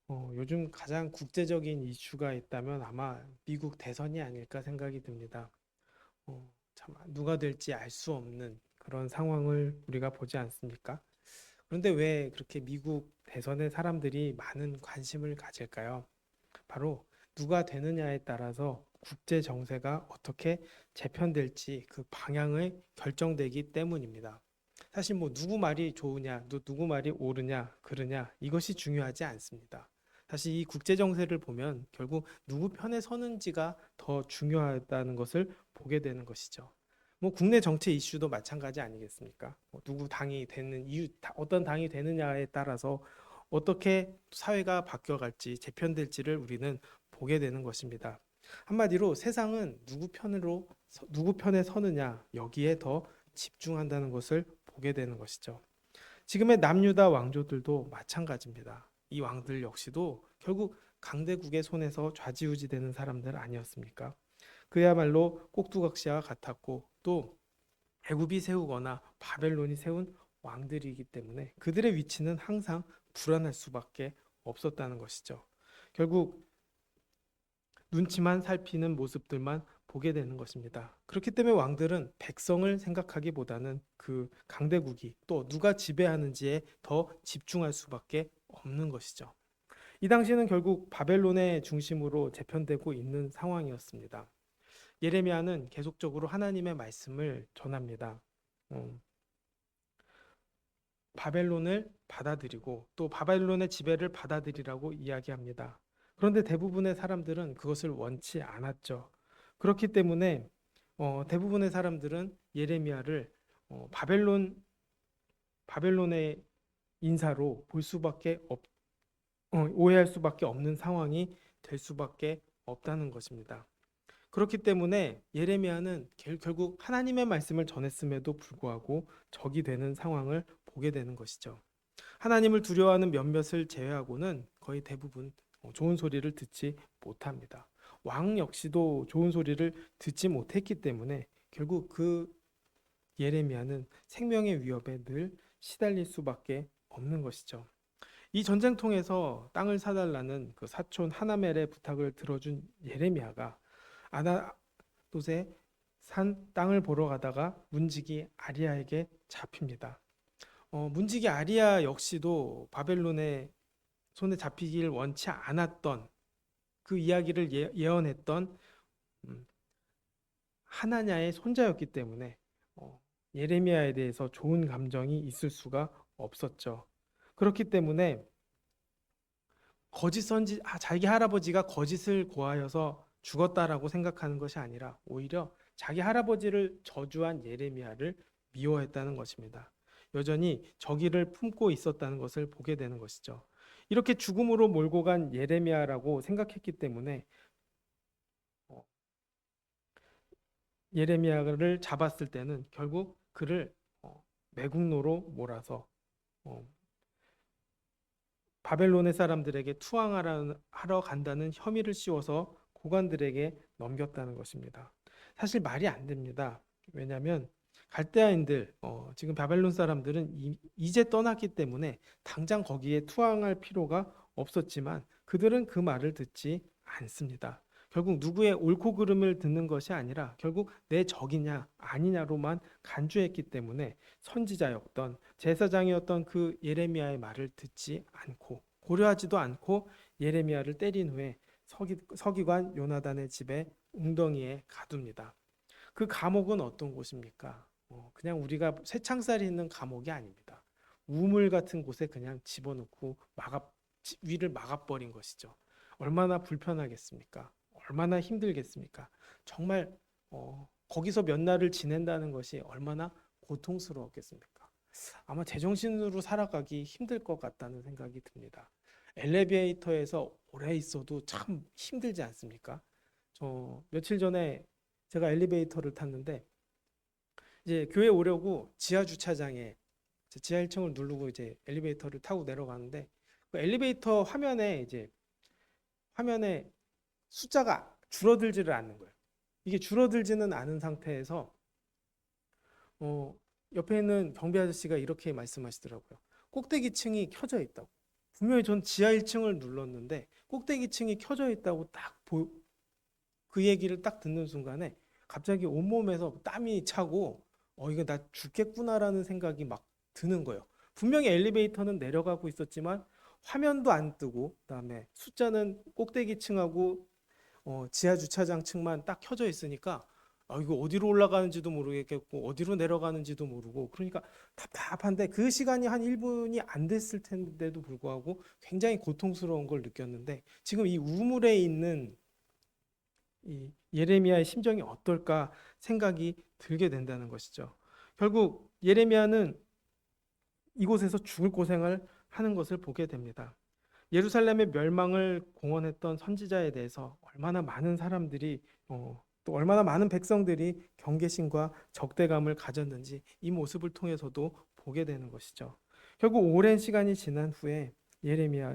요즘 가장 국제적인 이슈가 있다면 아마 미국 대선이 아닐까 생각이 듭니다. 참 누가 될지 알 수 없는 그런 상황을 우리가 보지 않습니까? 그런데 왜 그렇게 미국 대선에 사람들이 많은 관심을 가질까요? 바로 누가 되느냐에 따라서 국제 정세가 어떻게 재편될지 그 방향을 결정되기 때문입니다. 사실 뭐 누구 말이 좋으냐, 누구 말이 옳으냐, 그르냐 이것이 중요하지 않습니다. 사실 이 국제 정세를 보면 결국 누구 편에 서는지가 더 중요하다는 것을 보게 되는 것이죠. 뭐 국내 정치 이슈도 마찬가지 아니겠습니까? 뭐 누구 당이 되는 이유, 어떤 당이 되느냐에 따라서 어떻게 사회가 바뀌어갈지 재편될지를 우리는 보게 되는 것입니다. 한마디로 세상은 누구 편에 서느냐 여기에 더 집중한다는 것을 보게 되는 것이죠. 지금의 남유다 왕조들도 마찬가지입니다. 이 왕들 역시도 결국 강대국의 손에서 좌지우지되는 사람들 아니었습니까? 그야말로 꼭두각시와 같았고 또 애굽이 세우거나 바벨론이 세운 왕들이기 때문에 그들의 위치는 항상 불안할 수밖에 없었다는 것이죠. 결국 눈치만 살피는 모습들만 보게 되는 것입니다. 그렇기 때문에 왕들은 백성을 생각하기보다는 그 강대국이 또 누가 지배하는지에 더 집중할 수밖에 없는 것이죠. 이 당시는 결국 바벨론의 중심으로 재편되고 있는 상황이었습니다. 예레미야는 계속적으로 하나님의 말씀을 전합니다. 음, 바벨론을 받아들이고 또 바벨론의 지배를 받아들이라고 이야기합니다. 그런데 대부분의 사람들은 그것을 원치 않았죠. 그렇기 때문에 대부분의 사람들은 예레미야를 바벨론의 인사로 볼 수밖에 오해할 수밖에 없는 상황이 될 수밖에 없다는 것입니다. 그렇기 때문에 예레미야는 결국 하나님의 말씀을 전했음에도 불구하고 적이 되는 상황을 보게 되는 것이죠. 하나님을 두려워하는 몇몇을 제외하고는 거의 대부분 좋은 소리를 듣지 못합니다. 왕 역시도 좋은 소리를 듣지 못했기 때문에 결국 그 예레미야는 생명의 위협에 늘 시달릴 수밖에 없는 것이죠. 이 전쟁통에서 땅을 사달라는 그 사촌 하나멜의 부탁을 들어준 예레미야가 아나돗의 산 땅을 보러 가다가 문지기 아리아에게 잡힙니다. 문지기 아리아 역시도 바벨론의 손에 잡히길 원치 않았던 그 이야기를 예언했던 음, 하나냐의 손자였기 때문에 예레미야에 대해서 좋은 감정이 있을 수가 없었죠. 그렇기 때문에 자기 할아버지가 거짓을 고하여서 죽었다라고 생각하는 것이 아니라 오히려 자기 할아버지를 저주한 예레미야를 미워했다는 것입니다. 여전히 적의를 품고 있었다는 것을 보게 되는 것이죠. 이렇게 죽음으로 몰고 간 예레미야라고 생각했기 때문에 어, 예레미야를 잡았을 때는 결국 그를 매국노로 몰아서 어, 바벨론의 사람들에게 투항하러 간다는 혐의를 씌워서 고관들에게 넘겼다는 것입니다. 사실 말이 안 됩니다. 왜냐하면 갈대아인들, 지금 바벨론 사람들은 이제 떠났기 때문에 당장 거기에 투항할 필요가 없었지만 그들은 그 말을 듣지 않습니다. 결국 누구의 옳고 그름을 듣는 것이 아니라 결국 내 적이냐 아니냐로만 간주했기 때문에 선지자였던 제사장이었던 그 예레미야의 말을 듣지 않고 고려하지도 않고 예레미야를 때린 후에 서기관 요나단의 집에 웅덩이에 가둡니다. 그 감옥은 어떤 곳입니까? 그냥 우리가 쇠창살이 있는 감옥이 아닙니다. 우물 같은 곳에 그냥 집어넣고 위를 막아버린 것이죠. 얼마나 불편하겠습니까? 얼마나 힘들겠습니까? 정말 거기서 몇 날을 지낸다는 것이 얼마나 고통스러웠겠습니까? 아마 제정신으로 살아가기 힘들 것 같다는 생각이 듭니다. 엘리베이터에서 오래 있어도 참 힘들지 않습니까? 저 며칠 전에 제가 엘리베이터를 탔는데 이제 교회 오려고 지하 주차장에 지하 1층을 누르고 이제 엘리베이터를 타고 내려가는데 그 엘리베이터 화면에 숫자가 줄어들지를 않는 거예요. 이게 줄어들지는 않은 상태에서 어, 옆에 있는 경비 아저씨가 이렇게 말씀하시더라고요. 꼭대기층이 켜져 있다고. 분명히 전 지하 1층을 눌렀는데 꼭대기층이 켜져 있다고 그 얘기를 딱 듣는 순간에 갑자기 온몸에서 땀이 차고 이거 나 죽겠구나라는 생각이 막 드는 거예요. 분명히 엘리베이터는 내려가고 있었지만 화면도 안 뜨고 그다음에 숫자는 꼭대기층하고 지하 주차장 층만 딱 켜져 있으니까 이거 어디로 올라가는지도 모르겠고 어디로 내려가는지도 모르고 그러니까 답답한데 그 시간이 한 1분이 안 됐을 텐데도 불구하고 굉장히 고통스러운 걸 느꼈는데 지금 이 우물에 있는 이 예레미야의 심정이 어떨까 생각이 들게 된다는 것이죠. 결국 예레미야는 이곳에서 죽을 고생을 하는 것을 보게 됩니다. 예루살렘의 멸망을 공언했던 선지자에 대해서 얼마나 많은 사람들이 또 얼마나 많은 백성들이 경계심과 적대감을 가졌는지 이 모습을 통해서도 보게 되는 것이죠. 결국 오랜 시간이 지난 후에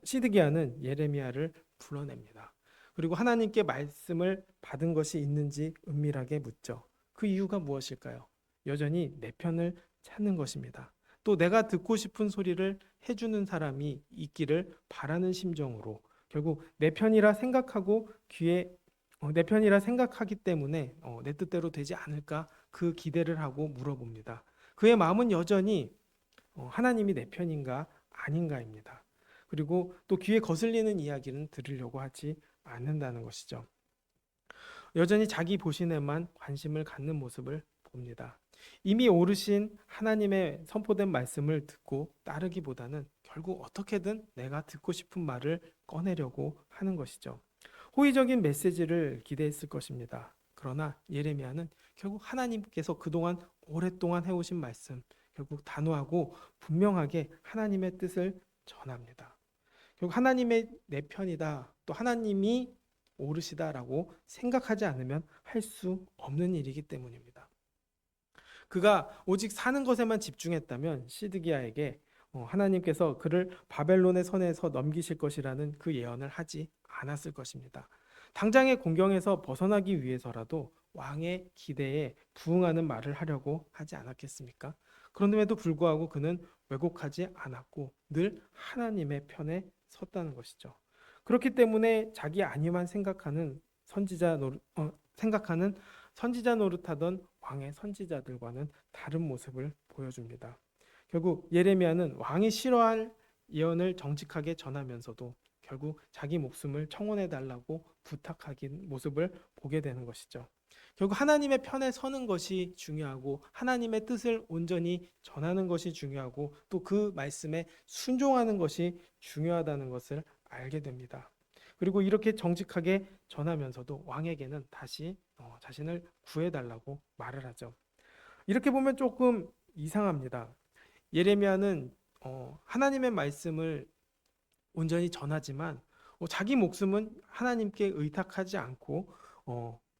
시드기야는 예레미야를 불러냅니다. 그리고 하나님께 말씀을 받은 것이 있는지 은밀하게 묻죠. 그 이유가 무엇일까요? 여전히 내 편을 찾는 것입니다. 또 내가 듣고 싶은 소리를 해주는 사람이 있기를 바라는 심정으로 결국 내 편이라 생각하고 내 편이라 생각하기 때문에 내 뜻대로 되지 않을까 그 기대를 하고 물어봅니다. 그의 마음은 여전히 하나님이 내 편인가 아닌가입니다. 그리고 또 귀에 거슬리는 이야기는 들으려고 하지 않는다는 것이죠. 여전히 자기 보신에만 관심을 갖는 모습을 봅니다. 이미 오르신 하나님의 선포된 말씀을 듣고 따르기보다는 결국 어떻게든 내가 듣고 싶은 말을 꺼내려고 하는 것이죠. 호의적인 메시지를 기대했을 것입니다. 그러나 예레미야는 결국 하나님께서 그동안 오랫동안 해오신 말씀, 결국 단호하고 분명하게 하나님의 뜻을 전합니다. 결국 하나님의 내 편이다, 또 하나님이 오르시다라고 생각하지 않으면 할 수 없는 일이기 때문입니다. 그가 오직 사는 것에만 집중했다면 시드기야에게 하나님께서 그를 바벨론의 손에서 넘기실 것이라는 그 예언을 하지 않았을 것입니다. 당장의 공경에서 벗어나기 위해서라도 왕의 기대에 부응하는 말을 하려고 하지 않았겠습니까? 그런데도 불구하고 그는 왜곡하지 않았고 늘 하나님의 편에 섰다는 것이죠. 그렇기 때문에 자기 안위만 생각하는 선지자 노릇하던 왕의 선지자들과는 다른 모습을 보여줍니다. 결국 예레미야는 왕이 싫어할 예언을 정직하게 전하면서도 결국 자기 목숨을 청원해 달라고 부탁하긴 모습을 보게 되는 것이죠. 결국 하나님의 편에 서는 것이 중요하고 하나님의 뜻을 온전히 전하는 것이 중요하고 또 그 말씀에 순종하는 것이 중요하다는 것을 알게 됩니다. 그리고 이렇게 정직하게 전하면서도 왕에게는 다시 자신을 구해달라고 말을 하죠. 이렇게 보면 조금 이상합니다. 예레미야는 하나님의 말씀을 온전히 전하지만 자기 목숨은 하나님께 의탁하지 않고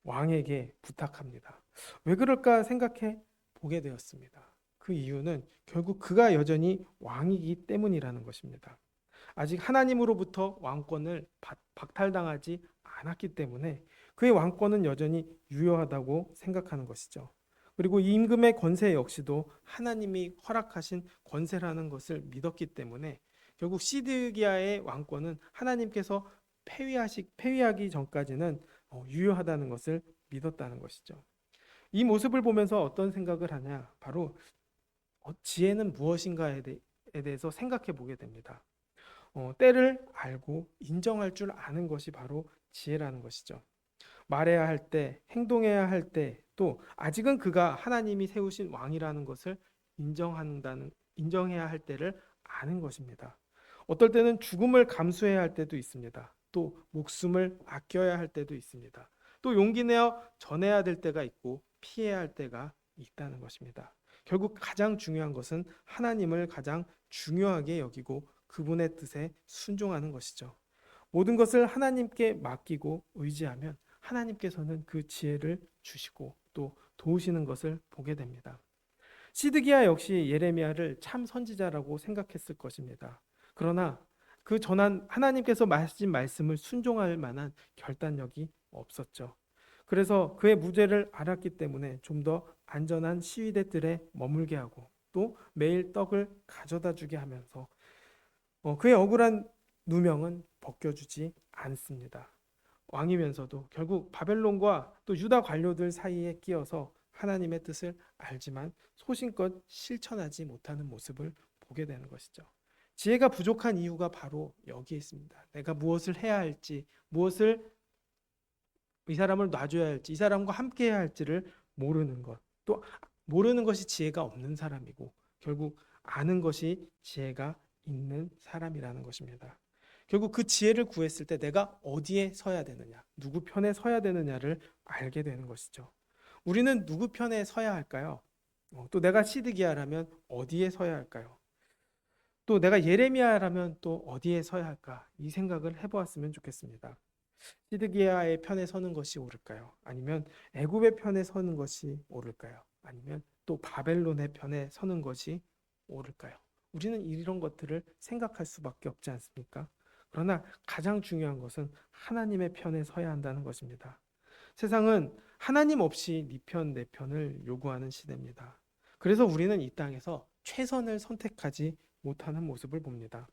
왕에게 부탁합니다. 왜 그럴까 생각해 보게 되었습니다. 그 이유는 결국 그가 여전히 왕이기 때문이라는 것입니다. 아직 하나님으로부터 왕권을 박탈당하지 않았기 때문에 그의 왕권은 여전히 유효하다고 생각하는 것이죠. 그리고 임금의 권세 역시도 하나님이 허락하신 권세라는 것을 믿었기 때문에 결국 시드기야의 왕권은 하나님께서 폐위하기 전까지는 유효하다는 것을 믿었다는 것이죠. 이 모습을 보면서 어떤 생각을 하냐? 바로 지혜는 무엇인가에 대해서 생각해 보게 됩니다. 때를 알고 인정할 줄 아는 것이 바로 지혜라는 것이죠. 말해야 할 때, 행동해야 할 때, 또 아직은 그가 하나님이 세우신 왕이라는 것을 인정해야 할 때를 아는 것입니다. 어떨 때는 죽음을 감수해야 할 때도 있습니다. 또 목숨을 아껴야 할 때도 있습니다. 또 용기 내어 전해야 될 때가 있고 피해야 할 때가 있다는 것입니다. 결국 가장 중요한 것은 하나님을 가장 중요하게 여기고 그분의 뜻에 순종하는 것이죠. 모든 것을 하나님께 맡기고 의지하면 하나님께서는 그 지혜를 주시고 또 도우시는 것을 보게 됩니다. 시드기야 역시 예레미야를 참 선지자라고 생각했을 것입니다. 그러나 그 전한 하나님께서 하신 말씀을 순종할 만한 결단력이 없었죠. 그래서 그의 무죄를 알았기 때문에 좀 더 안전한 시위대 뜰에 머물게 하고 또 매일 떡을 가져다 주게 하면서 그의 억울한 누명은 벗겨주지 않습니다. 왕이면서도 결국 바벨론과 또 유다 관료들 사이에 끼어서 하나님의 뜻을 알지만 소신껏 실천하지 못하는 모습을 보게 되는 것이죠. 지혜가 부족한 이유가 바로 여기에 있습니다. 내가 무엇을 해야 할지, 무엇을 이 사람을 놔줘야 할지, 이 사람과 함께 해야 할지를 모르는 것. 또 모르는 것이 지혜가 없는 사람이고 결국 아는 것이 지혜가 있는 사람이라는 것입니다. 결국 그 지혜를 구했을 때 내가 어디에 서야 되느냐, 누구 편에 서야 되느냐를 알게 되는 것이죠. 우리는 누구 편에 서야 할까요? 또 내가 시드기야라면 어디에 서야 할까요? 또 내가 예레미야라면 또 어디에 서야 할까? 이 생각을 해보았으면 좋겠습니다. 시드기야의 편에 서는 것이 옳을까요? 아니면 애굽의 편에 서는 것이 옳을까요? 아니면 또 바벨론의 편에 서는 것이 옳을까요? 우리는 이런 것들을 생각할 수밖에 없지 않습니까? 그러나 가장 중요한 것은 하나님의 편에 서야 한다는 것입니다. 세상은 하나님 없이 네 편, 내 편을 요구하는 시대입니다. 그래서 우리는 이 땅에서 최선을 선택하지 못하는 모습을 봅니다.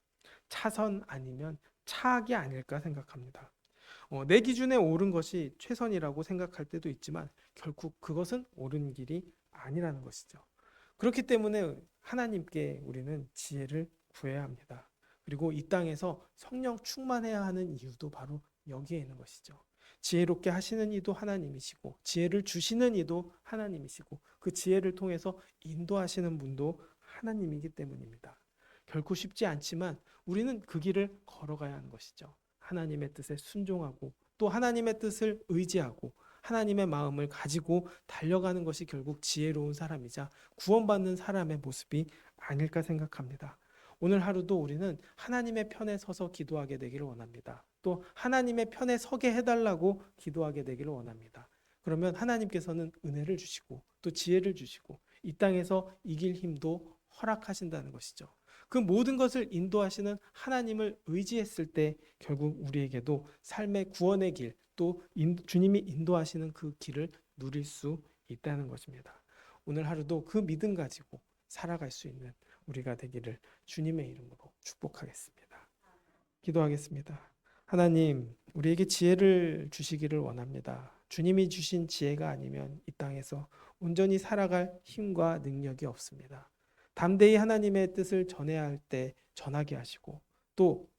차선 아니면 차악이 아닐까 생각합니다. 내 기준에 옳은 것이 최선이라고 생각할 때도 있지만 결국 그것은 옳은 길이 아니라는 것이죠. 그렇기 때문에 하나님께 우리는 지혜를 구해야 합니다. 그리고 이 땅에서 성령 충만해야 하는 이유도 바로 여기에 있는 것이죠. 지혜롭게 하시는 이도 하나님이시고 지혜를 주시는 이도 하나님이시고 그 지혜를 통해서 인도하시는 분도 하나님이기 때문입니다. 결코 쉽지 않지만 우리는 그 길을 걸어가야 하는 것이죠. 하나님의 뜻에 순종하고 또 하나님의 뜻을 의지하고 하나님의 마음을 가지고 달려가는 것이 결국 지혜로운 사람이자 구원받는 사람의 모습이 아닐까 생각합니다. 오늘 하루도 우리는 하나님의 편에 서서 기도하게 되기를 원합니다. 또 하나님의 편에 서게 해달라고 기도하게 되기를 원합니다. 그러면 하나님께서는 은혜를 주시고 또 지혜를 주시고 이 땅에서 이길 힘도 허락하신다는 것이죠. 그 모든 것을 인도하시는 하나님을 의지했을 때 결국 우리에게도 삶의 구원의 길, 또 주님이 인도하시는 그 길을 누릴 수 있다는 것입니다. 오늘 하루도 그 믿음 가지고 살아갈 수 있는 우리가 되기를 주님의 이름으로 축복하겠습니다. 기도하겠습니다. 하나님, 우리에게 지혜를 주시기를 원합니다. 주님이 주신 지혜가 아니면 이 땅에서 온전히 살아갈 힘과 능력이 없습니다. 담대히 하나님의 뜻을 전해야 할 때 전하게 하시고 또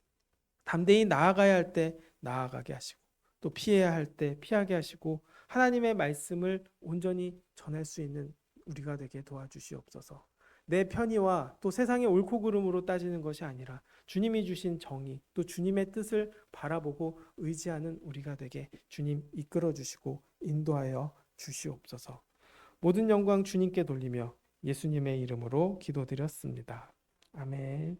담대히 나아가야 할 때 나아가게 하시고 또 피해야 할 때 피하게 하시고 하나님의 말씀을 온전히 전할 수 있는 우리가 되게 도와주시옵소서. 내 편의와 또 세상의 옳고 그름으로 따지는 것이 아니라 주님이 주신 정의 또 주님의 뜻을 바라보고 의지하는 우리가 되게 주님 이끌어 주시고 인도하여 주시옵소서. 모든 영광 주님께 돌리며 예수님의 이름으로 기도드렸습니다. 아멘.